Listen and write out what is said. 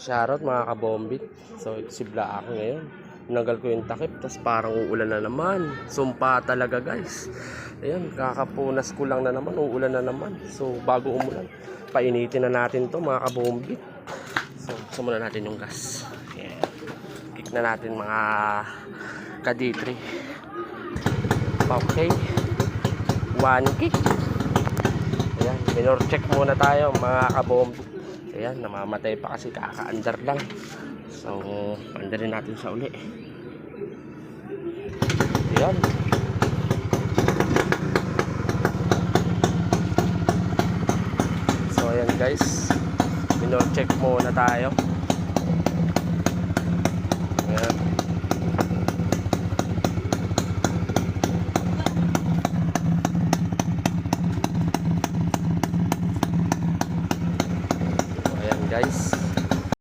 Shoutout mga kabombit. So ito si Bla ako ngayon. Nagal ko yung takip, tapos parang uulan na naman. Sumpa talaga guys. Ayan, kakapunas ko lang na naman, uulan na naman. So bago umulan, painitin na natin to mga kabombit. So sumuna natin yung gas. Ayan. Kick na natin mga ka-D3. Okay. 1 kick. Ayan, minor check muna tayo mga kabombit. Ayan, namamatay pa kasi kaka-under lang. So, andarin natin sa uli. Ayan. So, ayan guys. Minor check muna tayo.